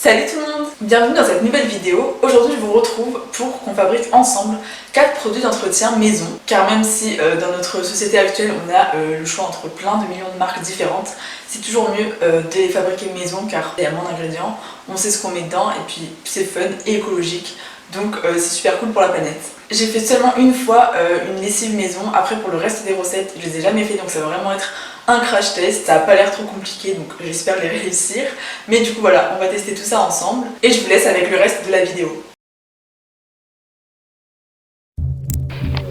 Salut tout le monde, bienvenue dans cette nouvelle vidéo. Aujourd'hui je vous retrouve pour qu'on fabrique ensemble 4 produits d'entretien maison. Car même si dans notre société actuelle on a le choix entre plein de millions de marques différentes, c'est toujours mieux de les fabriquer maison car il y a moins d'ingrédients, on sait ce qu'on met dedans et puis c'est fun et écologique. Donc c'est super cool pour la planète. J'ai fait seulement une fois une lessive maison, après pour le reste des recettes je les ai jamais fait, donc ça va vraiment être un crash test, ça a pas l'air trop compliqué donc j'espère les réussir. Mais du coup voilà, on va tester tout ça ensemble et je vous laisse avec le reste de la vidéo.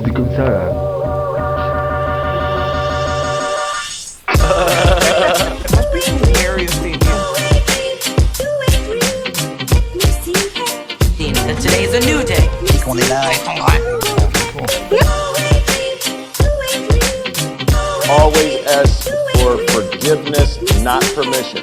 C'est comme ça là. Today's a new day. On est là. Always ask for forgiveness, not permission.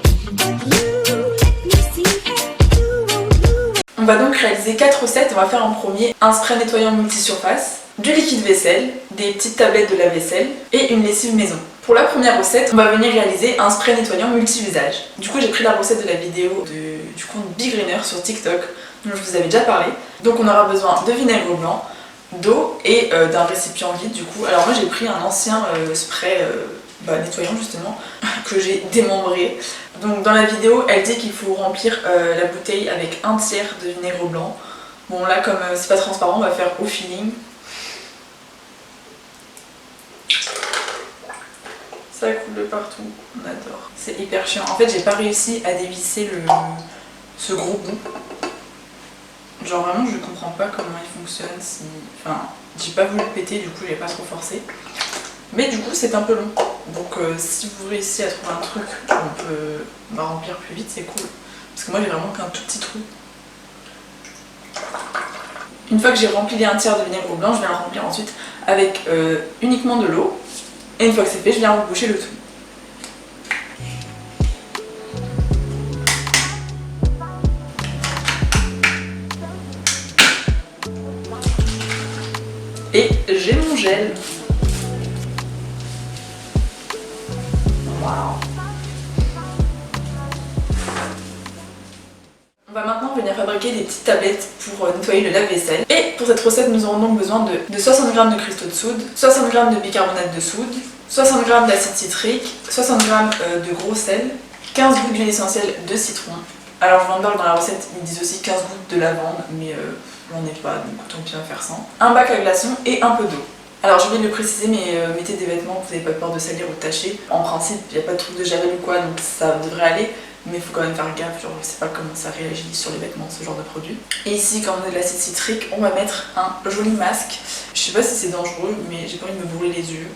On va donc réaliser 4 recettes. On va faire en premier un spray nettoyant multisurface, du liquide vaisselle, des petites tablettes de lave-vaisselle et une lessive maison. Pour la première recette, on va venir réaliser un spray nettoyant multi-usage. Du coup j'ai pris la recette de la vidéo du compte Bigreener sur TikTok dont je vous avais déjà parlé. Donc on aura besoin de vinaigre blanc, d'eau et d'un récipient vide du coup. Alors moi j'ai pris un ancien spray nettoyant justement que j'ai démembré. Donc dans la vidéo elle dit qu'il faut remplir la bouteille avec 1/3 de vinaigre blanc. Bon là comme c'est pas transparent on va faire au feeling. Ça coule de partout, on adore. C'est hyper chiant. En fait j'ai pas réussi à dévisser ce gros bout. Genre vraiment je comprends pas comment il fonctionne, enfin j'ai pas voulu le péter du coup j'ai pas trop forcé. Mais du coup c'est un peu long, donc si vous réussissez à trouver un truc où on peut remplir plus vite c'est cool. Parce que moi j'ai vraiment qu'un tout petit trou. Une fois que j'ai rempli les 1/3 de vinaigre blanc, je viens le remplir ensuite avec uniquement de l'eau. Et une fois que c'est fait, je viens reboucher le tout. Et j'ai mon gel. Waouh. On va maintenant venir fabriquer des petites tablettes pour nettoyer le lave-vaisselle. Et pour cette recette, nous aurons donc besoin de 60 g de cristaux de soude, 60 g de bicarbonate de soude, 60 g d'acide citrique, 60 g de gros sel, 15 gouttes d'huile essentielle de citron. Alors je m'embarque dans la recette, ils disent aussi 15 gouttes de lavande, mais j'en ai pas, donc autant bien faire sans. Un bac à glaçons et un peu d'eau. Alors je vais le préciser, mais mettez des vêtements que vous n'avez pas peur de salir ou de tacher. En principe, il n'y a pas de truc de javel ou quoi, donc ça devrait aller. Mais il faut quand même faire gaffe, genre je sais pas comment ça réagit sur les vêtements, ce genre de produit. Et ici, quand on a de l'acide citrique, on va mettre un joli masque. Je sais pas si c'est dangereux, mais j'ai pas envie de me brûler les yeux.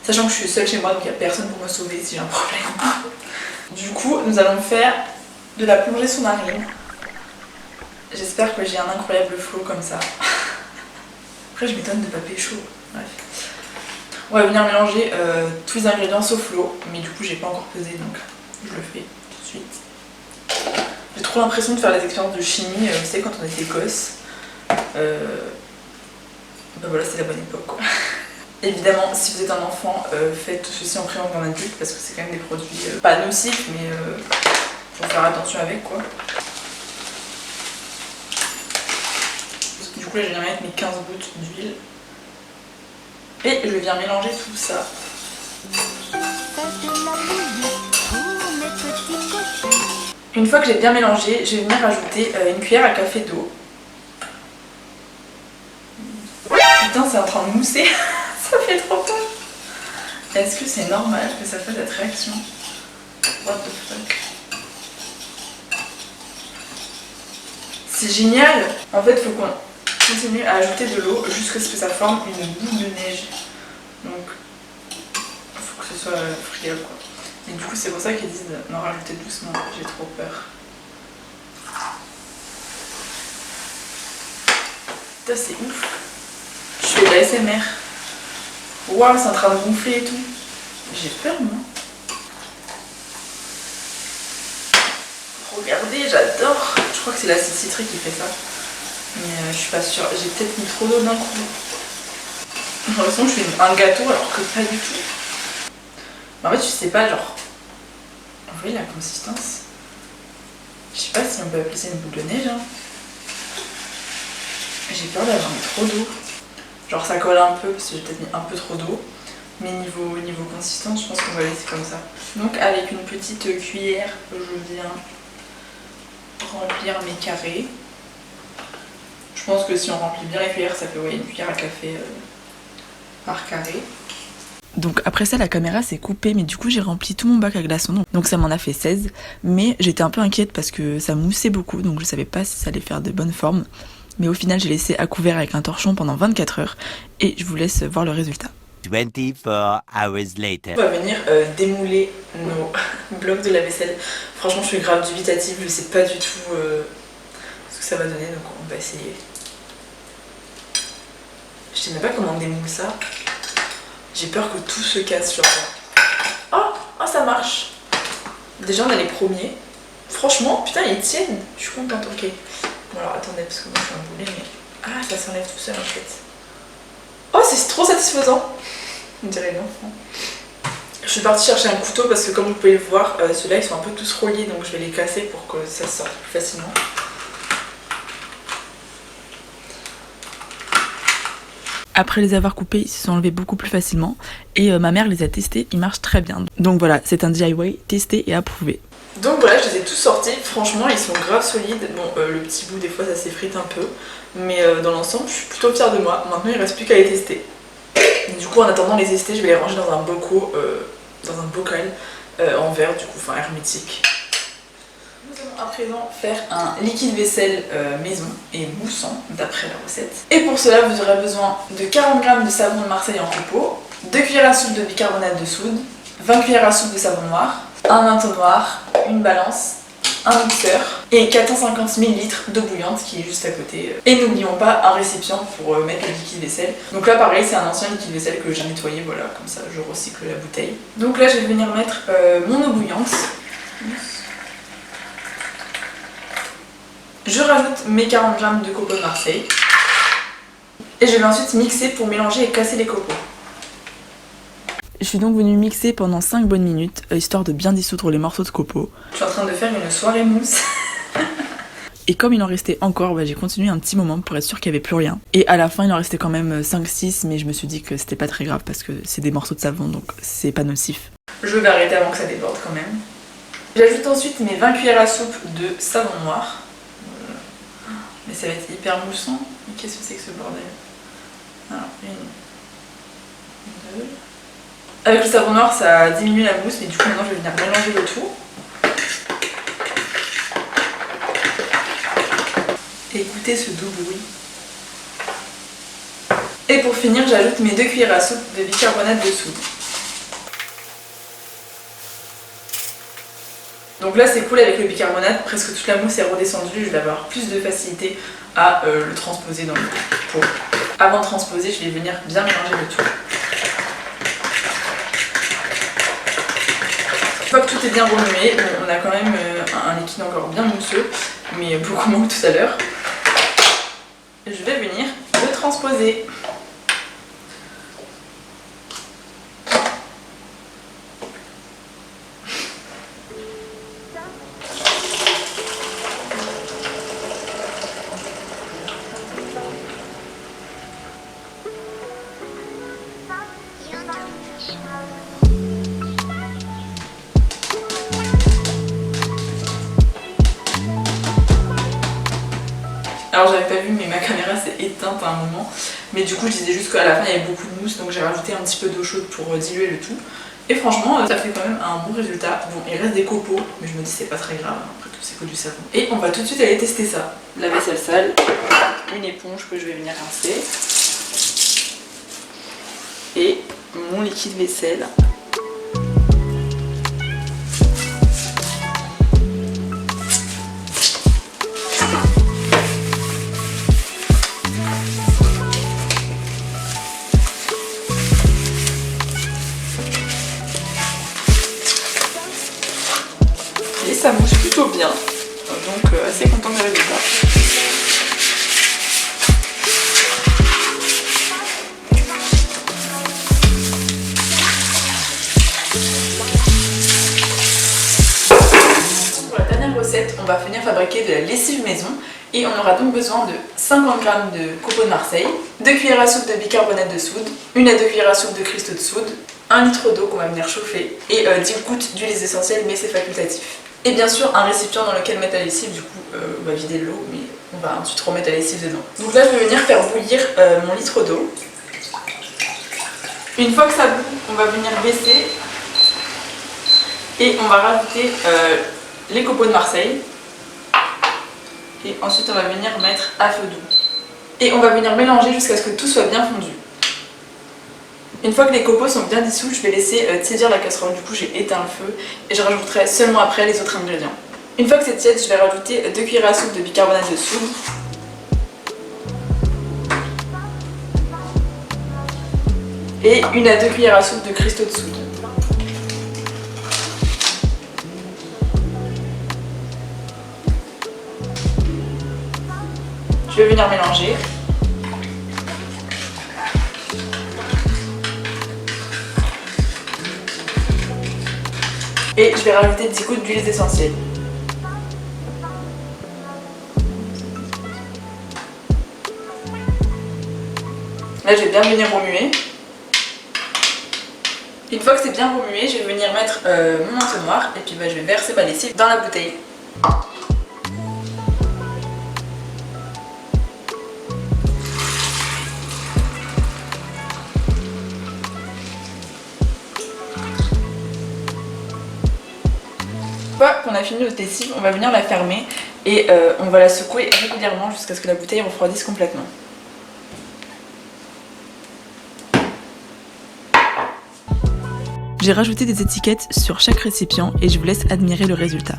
Sachant que je suis seule chez moi, donc il n'y a personne pour me sauver si j'ai un problème. Du coup, nous allons faire de la plongée sous-marine. J'espère que j'ai un incroyable flow comme ça. Après, je m'étonne de pas pécho. Bref. On va venir mélanger tous les ingrédients sauf l'eau, mais du coup, j'ai pas encore pesé, donc je le fais tout de suite. J'ai trop l'impression de faire les expériences de chimie, vous savez, quand on était gosse. Voilà, c'est la bonne époque, quoi. Évidemment, si vous êtes un enfant, faites tout ceci en priant comme adulte parce que c'est quand même des produits pas nocifs, mais faut faire attention avec, quoi. Du coup là je viens mettre mes 15 gouttes d'huile et je viens mélanger tout ça. Une fois que j'ai bien mélangé, je vais venir ajouter une cuillère à café d'eau. Putain, c'est en train de mousser. Ça fait trop peur. Est-ce que c'est normal que ça fasse cette réaction? What the fuck? C'est génial. En fait, il faut qu'on continue à ajouter de l'eau jusqu'à ce que ça forme une boule de neige. Donc, il faut que ce soit friable, quoi. Et du coup, c'est pour ça qu'ils disent d'en rajouter doucement. J'ai trop peur. Putain, c'est ouf. Je fais de la SMR. Waouh, c'est en train de gonfler et tout. J'ai peur, moi. Regardez, j'adore. Je crois que c'est l'acide citrique qui fait ça. Mais je suis pas sûre. J'ai peut-être mis trop d'eau d'un coup. J'ai l'impression que je fais un gâteau alors que pas du tout. En fait, je sais pas, genre... Vous voyez la consistance? Je sais pas si on peut appeler ça une boule de neige. Hein. J'ai peur d'avoir mis trop d'eau. Genre ça colle un peu parce que j'ai peut-être mis un peu trop d'eau. Mais niveau consistance, je pense qu'on va laisser comme ça. Donc avec une petite cuillère, je viens remplir mes carrés. Je pense que si on remplit bien les cuillères, ça fait une cuillère à café par carré. Donc après ça la caméra s'est coupée, mais du coup j'ai rempli tout mon bac à glaçons, donc ça m'en a fait 16. Mais j'étais un peu inquiète parce que ça moussait beaucoup, donc je savais pas si ça allait faire de bonnes formes. Mais au final j'ai laissé à couvert avec un torchon pendant 24 heures et je vous laisse voir le résultat. 24 hours later. On va venir démouler nos blocs de la vaisselle. Franchement je suis grave dubitative, je sais pas du tout ce que ça va donner, donc on va essayer. Je sais même pas comment on démoule ça. J'ai peur que tout se casse sur moi. Oh, ça marche. Déjà on a les premiers. Franchement, putain ils tiennent. Je suis contente, ok. Bon alors attendez parce que moi je suis un boulet mais... Ah ça s'enlève tout seul en fait. Oh c'est trop satisfaisant. On dirait l'enfant. Je suis partie chercher un couteau parce que comme vous pouvez le voir, ceux-là ils sont un peu tous reliés donc je vais les casser pour que ça sorte plus facilement. Après les avoir coupés, ils se sont enlevés beaucoup plus facilement et ma mère les a testés, ils marchent très bien. Donc voilà, c'est un DIY testé et approuvé. Donc voilà, je les ai tous sortis, franchement ils sont grave solides. Bon, le petit bout des fois ça s'effrite un peu, mais dans l'ensemble je suis plutôt fière de moi. Maintenant il ne reste plus qu'à les tester. Et du coup en attendant de les tester, je vais les ranger dans un bocal en verre du coup, enfin hermétique. Nous allons à présent faire un liquide vaisselle maison et moussant d'après la recette. Et pour cela vous aurez besoin de 40 g de savon de Marseille en copeaux, 2 cuillères à soupe de bicarbonate de soude, 20 cuillères à soupe de savon noir, un entonnoir, une balance, un mixeur et 450 ml d'eau bouillante qui est juste à côté. Et n'oublions pas un récipient pour mettre le liquide vaisselle. Donc là pareil c'est un ancien liquide vaisselle que j'ai nettoyé, voilà, comme ça je recycle la bouteille. Donc là je vais venir mettre mon eau bouillante. Je rajoute mes 40 g de copeaux de Marseille. Et je vais ensuite mixer pour mélanger et casser les copeaux. Je suis donc venue mixer pendant 5 bonnes minutes, histoire de bien dissoudre les morceaux de copeaux. Je suis en train de faire une soirée mousse. Et comme il en restait encore, j'ai continué un petit moment pour être sûre qu'il n'y avait plus rien. Et à la fin il en restait quand même 5-6, mais je me suis dit que c'était pas très grave parce que c'est des morceaux de savon donc c'est pas nocif. Je vais arrêter avant que ça déborde quand même. J'ajoute ensuite mes 20 cuillères à soupe de savon noir. Mais ça va être hyper moussant. Mais qu'est-ce que c'est que ce bordel? Alors, 1, 2... Avec le savon noir ça diminue la mousse, mais du coup maintenant je vais venir mélanger le tout. Et écoutez ce doux bruit. Et pour finir j'ajoute mes 2 cuillères à soupe de bicarbonate de soude. Donc là c'est cool avec le bicarbonate, presque toute la mousse est redescendue, je vais avoir plus de facilité à le transposer dans le pot. Avant de transposer je vais venir bien mélanger le tout. Une fois que tout est bien remué, on a quand même un liquide encore bien mousseux, mais beaucoup moins que tout à l'heure. Je vais venir le transposer. Alors j'avais pas vu mais ma caméra s'est éteinte à un moment. Mais du coup je disais juste qu'à la fin il y avait beaucoup de mousse donc j'ai rajouté un petit peu d'eau chaude pour diluer le tout. Et franchement ça fait quand même un bon résultat. Bon il reste des copeaux mais je me dis c'est pas très grave, après tout c'est que du savon. Et on va tout de suite aller tester ça. La vaisselle sale, une éponge que je vais venir rincer. Et mon liquide vaisselle. Et ça mouche plutôt bien, donc assez content du résultat. Pour la dernière recette, on va va venir fabriquer de la lessive maison et on aura donc besoin de 50 g de copeaux de Marseille, 2 cuillères à soupe de bicarbonate de soude, 1 à 2 cuillères à soupe de cristaux de soude, 1 litre d'eau qu'on va venir chauffer et 10 gouttes d'huiles essentielles, mais c'est facultatif. Et bien sûr un récipient dans lequel mettre la lessive, du coup on va vider l'eau mais on va ensuite remettre la lessive dedans. Donc là je vais venir faire bouillir mon litre d'eau. Une fois que ça bout, on va venir baisser et on va rajouter les copeaux de Marseille. Et ensuite on va venir mettre à feu doux. Et on va venir mélanger jusqu'à ce que tout soit bien fondu. Une fois que les copeaux sont bien dissous, je vais laisser tiédir la casserole. Du coup j'ai éteint le feu et je rajouterai seulement après les autres ingrédients. Une fois que c'est tiède, je vais rajouter 2 cuillères à soupe de bicarbonate de soude. Et 1 à 2 cuillères à soupe de cristaux de soude. Je vais venir mélanger. Et je vais rajouter 10 gouttes d'huile essentielle. Là, je vais bien venir remuer. Une fois que c'est bien remué, je vais venir mettre mon entonnoir et puis je vais verser ma lessive dans la bouteille. Une fois qu'on a fini notre lessive, on va venir la fermer et on va la secouer régulièrement jusqu'à ce que la bouteille refroidisse complètement. J'ai rajouté des étiquettes sur chaque récipient et je vous laisse admirer le résultat.